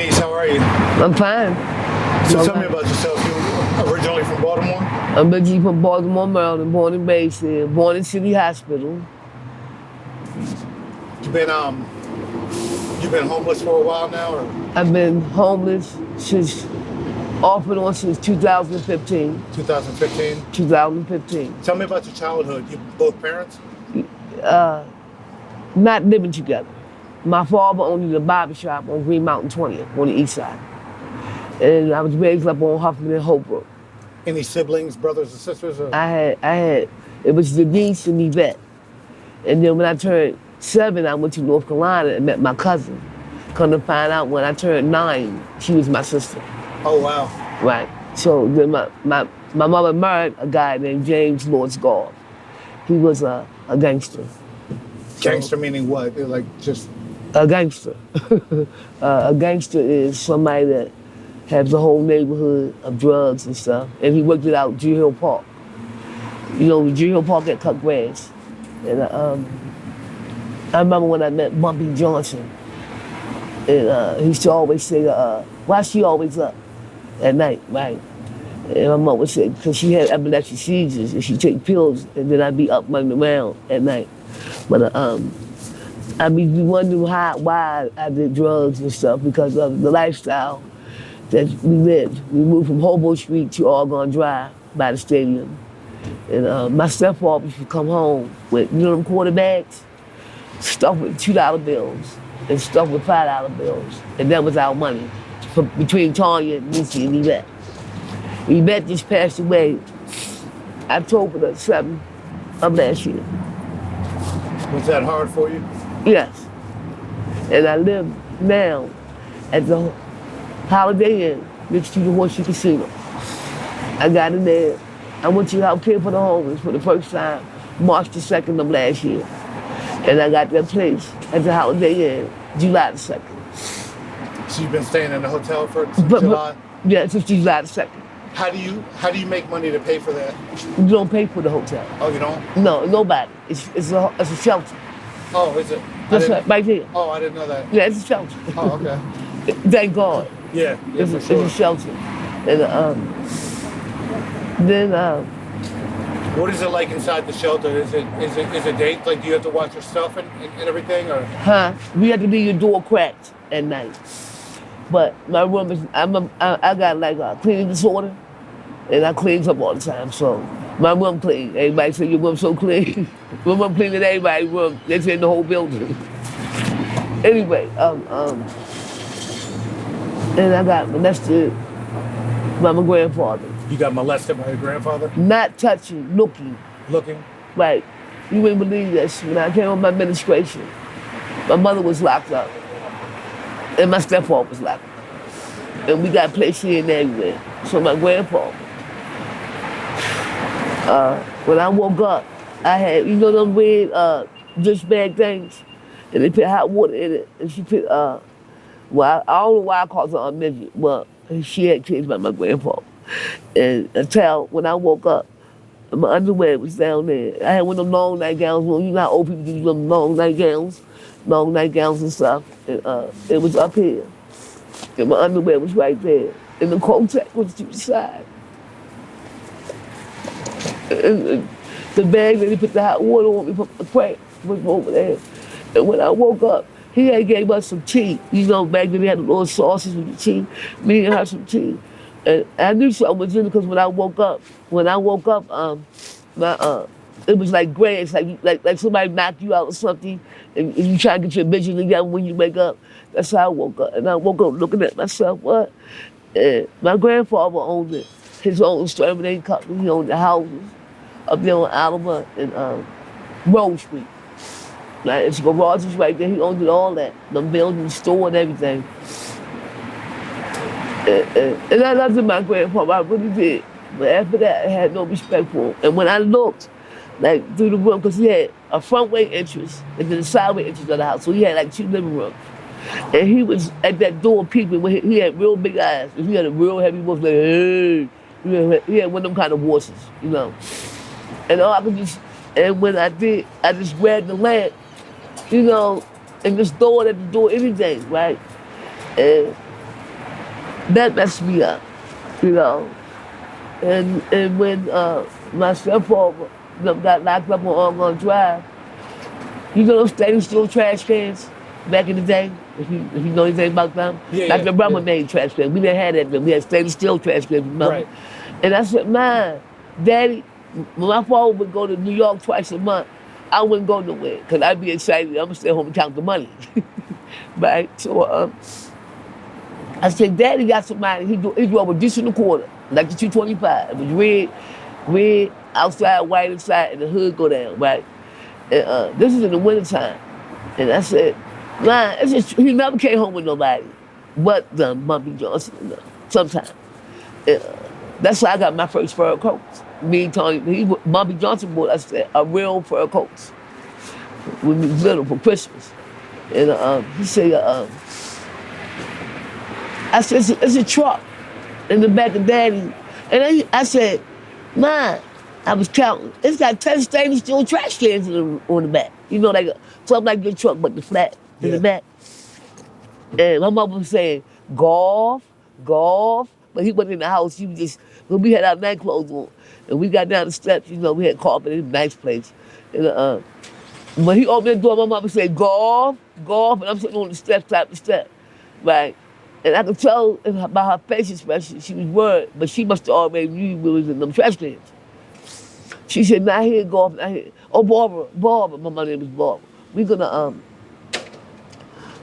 Denise, how are you? I'm fine. So tell me about yourself. You originally from Baltimore? I'm originally from Baltimore, Maryland, born and raised here, born in City Hospital. You've been homeless for a while now, or I've been homeless off and on since 2015. 2015? 2015. Tell me about your childhood. You both parents? Not living together. My father owned a barber shop on Green Mountain 20th on the east side. And I was raised up on Huffman and Holbrook. Any siblings, brothers and sisters? Or? It was Denise and Yvette. And then when I turned 7, I went to North Carolina and met my cousin. Come to find out when I turned 9, she was my sister. Oh, wow. Right. So then my mother married a guy named James Lord Scarf. He was a gangster. Gangster meaning what? Like just... A gangster. A gangster is somebody that has the whole neighborhood of drugs and stuff. And he worked it out G Hill Park. You know, G Hill Park at cut grass. And I remember when I met Bumpy Johnson. And he used to always say, why she always up at night, right? And my mom would say, because she had epileptic seizures and she'd take pills and then I'd be up running around at night. But I'd be wondering why I did drugs and stuff because of the lifestyle that we lived. We moved from Hobo Street to Argonne Drive by the stadium. And my stepfather used to come home with, you know them quarter bags? Stuffed with $2 bills and stuffed with $5 bills. And that was our money between Tanya and Missy and Yvette. Yvette just passed away October the 7th of last year. Was that hard for you? Yes. And I live now at the Holiday Inn next to the Horseshoe Casino. I got in there. I went to Health Care for the Homeless for the first time, March the 2nd of last year. And I got that place at the Holiday Inn, July the 2nd. So you've been staying in the hotel since July? Yeah, since July the 2nd. How do you make money to pay for that? You don't pay for the hotel. Oh, you don't? No, nobody. It's a shelter. Oh, is it? That's right there. Oh, I didn't know that. Yeah, it's a shelter. Oh, okay. Thank God. Yeah, it's for sure. It's a shelter. And then what is it like inside the shelter? Is it dangerous? Like, do you have to watch your stuff and everything, or? We have to leave your door cracked at night. But my room is, I got like a cleaning disorder, and I clean up all the time, so my room clean. Everybody say your room's so clean. My room clean than everybody's room. They say in the whole building. Anyway, and I got molested by my grandfather. You got molested by your grandfather? Not touching, looking. Looking? Right. You wouldn't believe this. When I came on my administration, my mother was locked up. And my stepfather was locked up. And we got placed here and everywhere. So my grandfather, when I woke up, I had, you know those red dish bag things? And they put hot water in it. And she put, well, I don't know why I called her a midget, but she had kids by my grandfather. And until when I woke up, my underwear was down there. I had one of them long nightgowns. Well, you know how old people do them long nightgowns and stuff. And it was up here. And my underwear was right there. And the Kotex was to the side. And the bag that he put the hot water on me from the crack was over there. And when I woke up, he had gave us some tea. You know, back then they had the little sauces with the tea. Me and her some tea. And I knew something was in it because when I woke up, it was like grass, like somebody knocked you out or something, and you try to get your vision together when you wake up. That's how I woke up. And I woke up looking at myself, what? And my grandfather owned it, his own exterminating company. He owned the houses up there on Alabama and Rose Street. Like, it's garages right there. He owned it all that, the building, the store, and everything. And I loved my grandfather, I really did. But after that, I had no respect for him. And when I looked, like, through the room, because he had a front-way entrance and then a side-way entrance of the house, so he had, like, 2 living rooms. And he was at that door peeping, he had real big eyes, and he had a real heavy voice, like, hey. He had one of them kind of voices, you know. And all I could just, and when I did, I just grabbed the lamp, you know, and just throw it at the door, anything, right? And That messed me up, you know. And when my stepfather got locked up on Argonne Drive, you know those stainless steel trash cans back in the day? If you know anything about them? Yeah, Like the yeah, yeah. Rubbermaid trash cans. We didn't have that then. We had stainless steel trash cans, remember? Right. And I said, man, Daddy, when my father would go to New York twice a month, I wouldn't go nowhere because I'd be excited. I'm going to stay home and count the money. Right? So I said, Daddy got somebody, he drove a deuce in the quarter, like the 225. It was red outside, white inside, and the hood go down, right? And this is in the wintertime. And I said, man, it's just, he never came home with nobody but the Bumpy Johnson, sometimes. That's why I got my first fur coats. Me and Tony, Bumpy Johnson bought us a real fur coats when we was little for Christmas. And he said, I said, it's a truck in the back of Daddy. And I said, man, I was counting. It's got 10 stainless steel trash cans on the back. You know, like something like your truck, but the flat in the back. And my mother was saying, golf. But he wasn't in the house. He was just, when we had our night clothes on, and we got down the steps, you know, we had carpet in a nice place. And when he opened the door, my mama said, golf, and I'm sitting on the steps, top the step, right? And I could tell by her face expression, she was worried, but she must have already knew we was in them trash cans. She said, not here, golf, not here. Oh, Barbara, my mother name was Barbara. We gonna,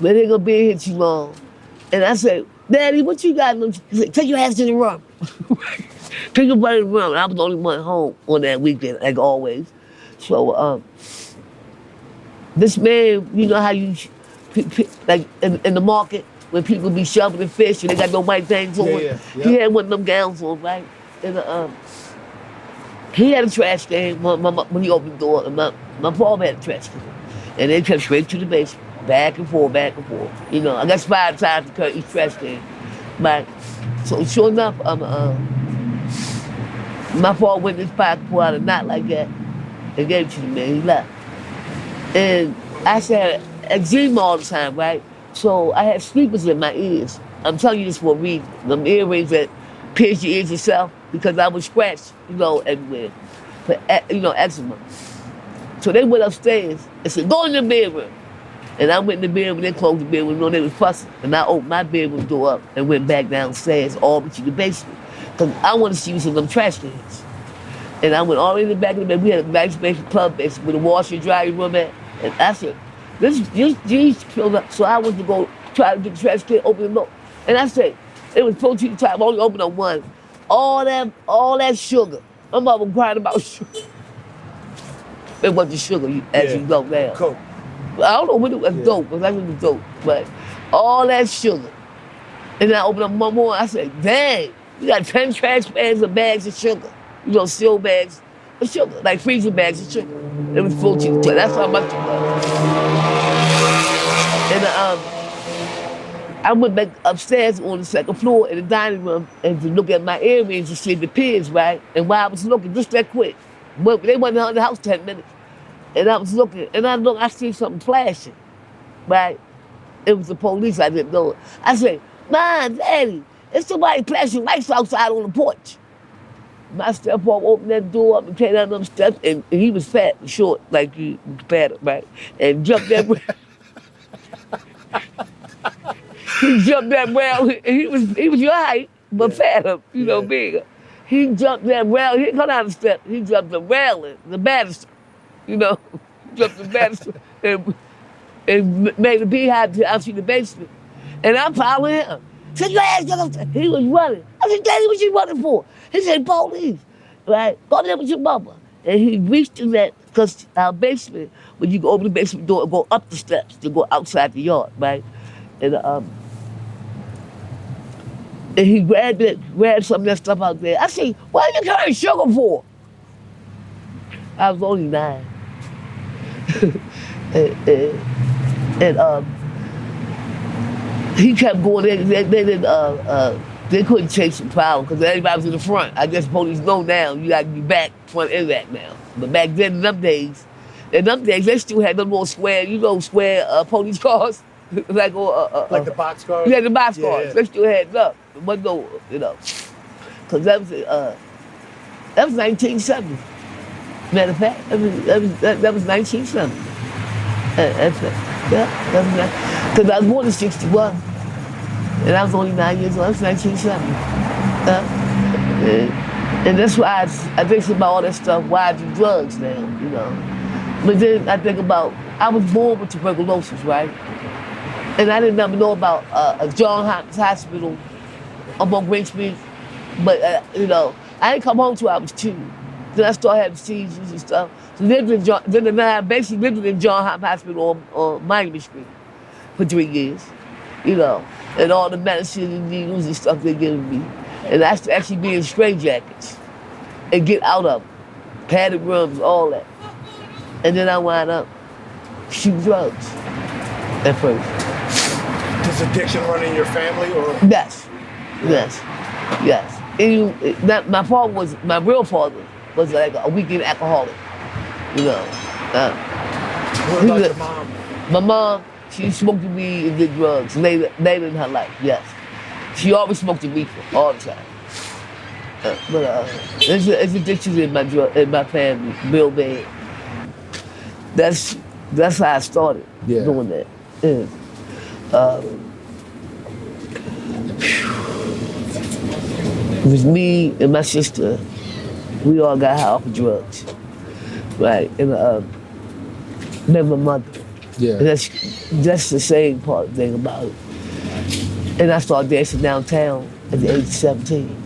man, they gonna be here too long. And I said, Daddy, what you got? He said, take your ass to the room. Take your butt to the room. And I was the only one home on that weekend, like always. So, this man, you know how you, like in the market, when people be shoveling fish and they got no white things on. Yeah. He had one of them gowns on, right? And he had a trash can when he opened the door. And my father had a trash can. And they kept straight to the basement, back and forth. You know, I got 5 times to cut each trash can. But, so sure enough, my father went in his pocket, pulled out a knot like that, and gave it to the man. He left. And I said, eczema all the time, right? So I had sleepers in my ears. I'm telling you this for a reason. Them earrings that pierce your ears yourself because I was scratched, you know, everywhere. For, you know, eczema. So they went upstairs and said, go in the bedroom. And I went in the bedroom, they closed the bedroom, you know, they was fussing. And I opened my bedroom door up and went back downstairs, all the way to the basement. Because I wanted to see what's in them trash cans. And I went all the way in the back of the bed. We had a nice basement, club basement with a washer and dryer room at. And I said, these filled up. So I went to go try to get the trash can, open them up. And I said, it was full to the top, only opened up one. All that sugar. My mother was crying about sugar. It wasn't sugar, as you know now. Coke. I don't know what it was, dope, because I was dope. But all that sugar. And then I opened up one more, I said, dang, we got 10 trash bags of bags of sugar. You know, seal bags of sugar, like freezer bags of sugar. It was full to the top. That's how much it was. And I went back upstairs on the second floor in the dining room and to look at my earrings to see the pins, right? And while I was looking, just that quick, but they wasn't in the house 10 minutes. And I was looking, and I see something flashing, right? It was the police, I didn't know it. I said, Mom, Daddy, there's somebody flashing lights outside on the porch. My stepfather opened that door up and came down them steps, and he was fat and short, like you fat, right? And jumped that rail. He jumped that rail. He was your height, but fatter, you know, bigger. He jumped that rail. He didn't come down the steps. He jumped the railing, the banister, you know. Jumped the banister and made a beehive out to the basement. And I'm following him. Take your ass down. He was running. I said, Daddy, what you running for? He said, police. Right? Go there with your mama. And he reached in that, because our basement, when you go open the basement door and go up the steps to go outside the yard, right? And he grabbed some of that stuff out there. I said, what are you carrying sugar for? I was only 9. and he kept going. They couldn't chase the problem because everybody was in the front. I guess police know now you got to be back, front and back now. But back then, in them days, they still had them little square, you know, square police cars. like Like the boxcars? yeah, the boxcars. Yeah. They still had up, the one door, because that was 1970. Matter of fact, that was 1970. Because I was born in 61, and I was only 9 years old. That was 1970. And that's why I think about all that stuff, why I do drugs now, But then I think about, I was born with tuberculosis, right? And I didn't ever know about John Hopkins Hospital up on Great Street. But, I didn't come home till I was 2. Then I started having seizures and stuff. So then I basically lived in John Hopkins Hospital on Miami Street for 3 years, and all the medicine and needles and stuff they're giving me. And I used to actually be in straitjackets and get out of them, padded rooms, all that. And then I wound up shooting drugs at first. Does addiction run in your family, or? Yes. And my real father was like a weekend alcoholic, What about your mom? My mom, she smoked weed and did drugs later in her life, yes. She always smoked weed all the time. But there's addictions in my family, real bad. That's how I started doing that. Yeah. It was me and my sister. We all got high off of drugs, right? And then my mother. Yeah. And that's the same thing about it. And I started dancing downtown at the age of 17.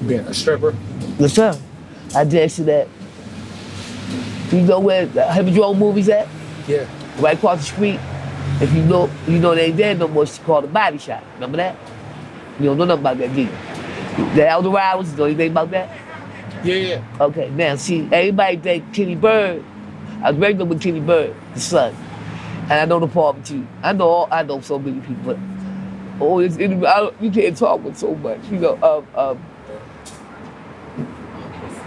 Being a stripper? Yes, sir. I danced to that. You know where the Heroin movies at? Yeah. Right across the street. If you know they ain't there no more, it's called a body shop. Remember that? You don't know nothing about that, do you? The Eldorados, you know anything about that? Yeah. Okay, now see, everybody think Kenny Bird. I was raised up with Kenny Bird, the son. And I know the father too. I know so many people, but you can't talk with so much,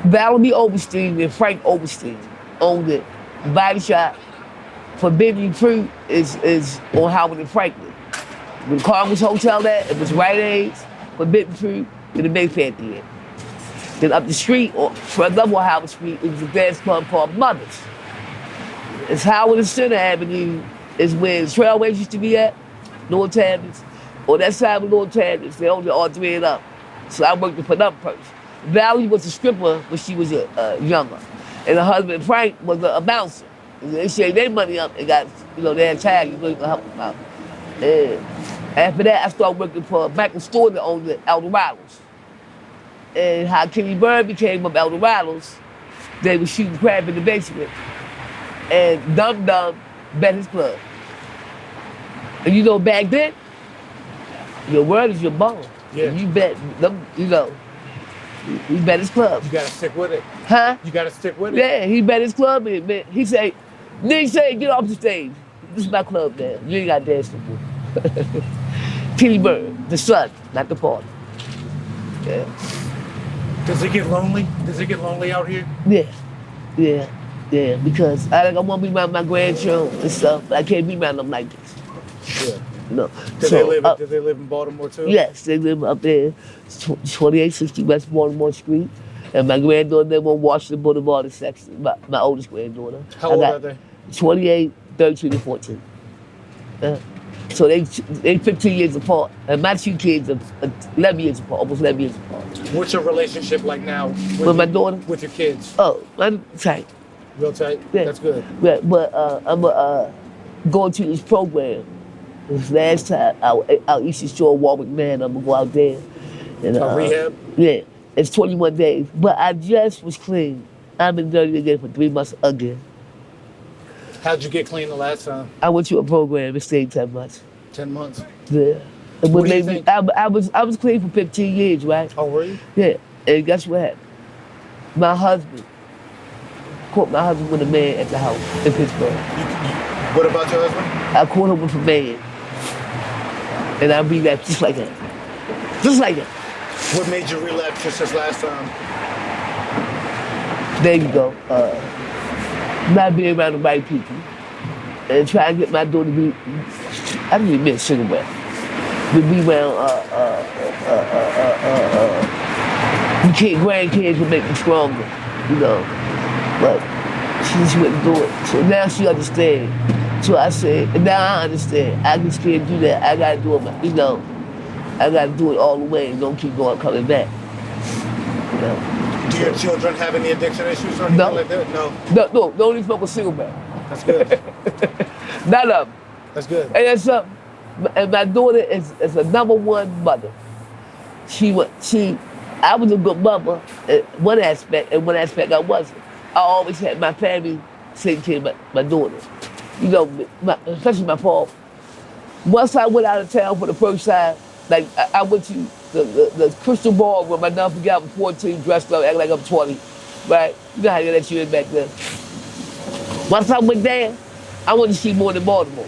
Valerie Overstein and Frank Overstein owned it. Body shop. Forbidden Fruit is on Howard and Franklin. When Congress Hotel there, it was Rite Aid's, Forbidden Fruit, and the Mayfair Theater. Then up the street, for another Howard Street, it was a dance club called Mothers. It's Howard and Center Avenue is where the Trailways used to be at, North Tammins. On that side of North Tammins, they only all three it up. So I worked for them first. Valerie was a stripper when she was younger. And her husband, Frank, was a bouncer. And they saved their money up and got, they had tags, you can help them out. And after that, I started working for a bank store that owned the Eldorados. And how Kenny Bird became of Eldorados, they were shooting crap in the basement. And Dum Dum bet his club. And back then, your word is your bond. Yeah. And you bet them, he bet his club. You gotta stick with it. Huh? You gotta stick with it. Yeah, he bet his club in, man. He say, get off the stage. This is my club, man. You ain't got to dance no more. Kenny Bird, the son, not the father. Yeah. Does it get lonely? Does it get lonely out here? Yeah, because I want to be around my grandchildren and stuff, but I can't be around them like this. Yeah. No. Do they live in Baltimore too? Yes, they live up there, 2860 West Baltimore Street. And my granddaughter live on Washington Boulevard in Sexton, my oldest granddaughter. How old are they? 28, 13, and 14. So they 15 years apart. And my two kids are 11 years apart, almost 11 years apart. What's your relationship like now with my daughter? With your kids? Oh, I'm tight. Real tight? Yeah. That's good. Yeah, but I'm going to this program. This last time, out Eastern Shore, Warwick, man, I'm going to go out there. And, rehab? Yeah, it's 21 days. But I just was clean. I've been dirty again for 3 months again. How'd you get clean the last time? I went to a program and stayed 10 months. 10 months? Yeah. What do you think? I was clean for 15 years, right? Oh, were you? Yeah. And guess what happened? My husband caught my husband with a man at the house in Pittsburgh. What about your husband? I caught him with a man. And I relapsed just like that. Just like that. What made you relapse just this last time? There you go. Not being around the right people. And trying to get my daughter to be, I didn't admit cigarette. But be around grandkids would make me stronger, you know. But she just wouldn't do it. So now she understands. So I said, and now I understand. I just can't do that. I gotta do it, you know. I gotta do it all the way and don't keep going coming back. You know. Do your children have any addiction issues or anything like that? No, don't even smoke a cigarette. That's good. None of them. That's good. And that's something. And my daughter is a number one mother. I was a good mother in one aspect, and one aspect I wasn't. I always had my family taking care of my daughter. You know, especially my father. Once I went out of town for the first time, like I went to the Crystal Ball where my nephew forgot I'm 14, dressed up, acting like I'm 20, right? You know how you let you in back then. Once I went there, I wanted to see more than Baltimore.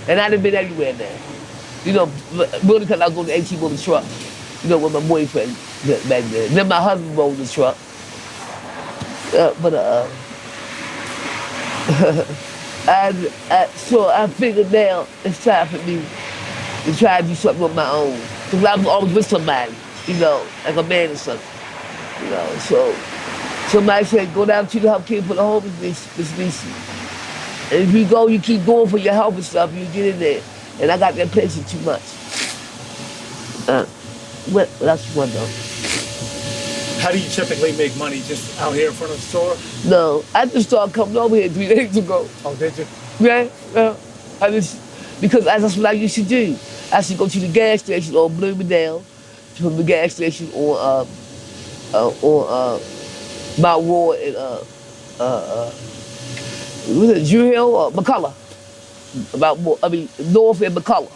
And I done been everywhere now. You know, really because I was going to 18 with the truck, you know, with my boyfriend back then. Then my husband rode the truck. So I figured now it's time for me to try to do something on my own. Because I was always with somebody, you know, like a man or something. You know, so somebody said, go down to the health care for the homeless, Miss Denise. And if you go, you keep going for your health and stuff, you get in there. And I got that patient too much. That's one though. How do you typically make money? Just out here in front of the store? No, I just started coming over here 3 days ago. Oh, did you? Yeah, because that's what I used to do. I used to go to the gas station on Bloomingdale, from the gas station on Mount Roy and was it Drew Hill or McCullough? North and McCullough.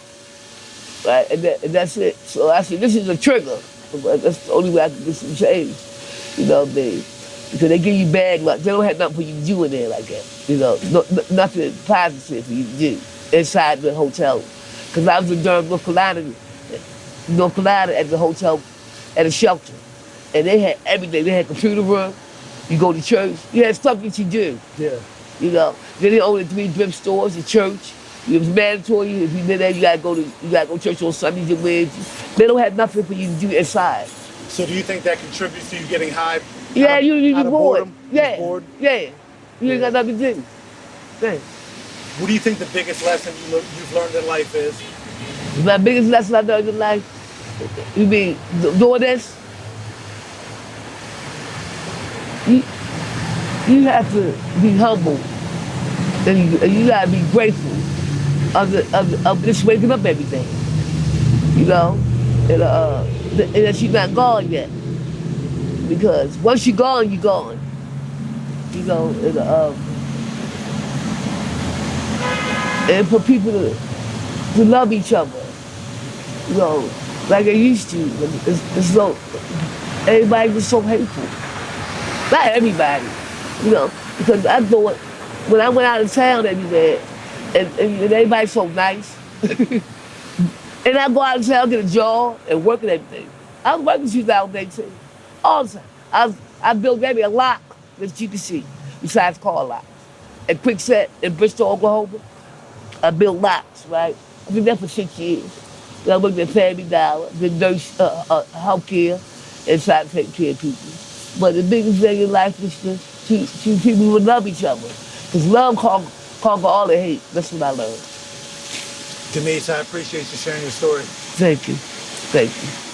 Right, and that's it. So I said, this is a trigger. That's the only way I can get some change. You know what I mean? Because they give you bag luck. They don't have nothing for you to do in there like that. You know, nothing positive for you to do inside the hotel. Because I was in Durham, North Carolina at the hotel, at a shelter. And they had everything. They had computer room. You go to church. You had stuff that you do. Yeah. You know, then they owned the 3 thrift stores, the church. It was mandatory. If you did that, you gotta go to church on Sundays and Wednesdays. They don't have nothing for you to do inside. So do you think that contributes to you getting high? Yeah, you're bored. Boredom? Yeah, bored? Yeah. You ain't got nothing to do. Yeah. What do you think the biggest lesson you've learned in life is? My biggest lesson I learned in life, you mean doing this? You have to be humble, and you gotta be grateful of just waking up every day. You know, and that she's not gone yet. Because once you're gone, you're gone. You know, and for people to love each other, you know, like they used to. It's so, everybody was so hateful. Not everybody, you know, because I thought when I went out of town everywhere, and everybody's so nice, and I go out of town, get a job, and work and everything. I was working 2018, all the time. I built maybe a lock that you can see, besides car locks. At Quickset in Bristol, Oklahoma, I built locks, right? I've been there for 6 years. I worked at Family Dollar, did nurse, health care, and tried to take care of people. But the biggest thing in life is to people who love each other. Because love conquer all the hate. That's what I learned. Denise, I appreciate you sharing your story. Thank you. Thank you.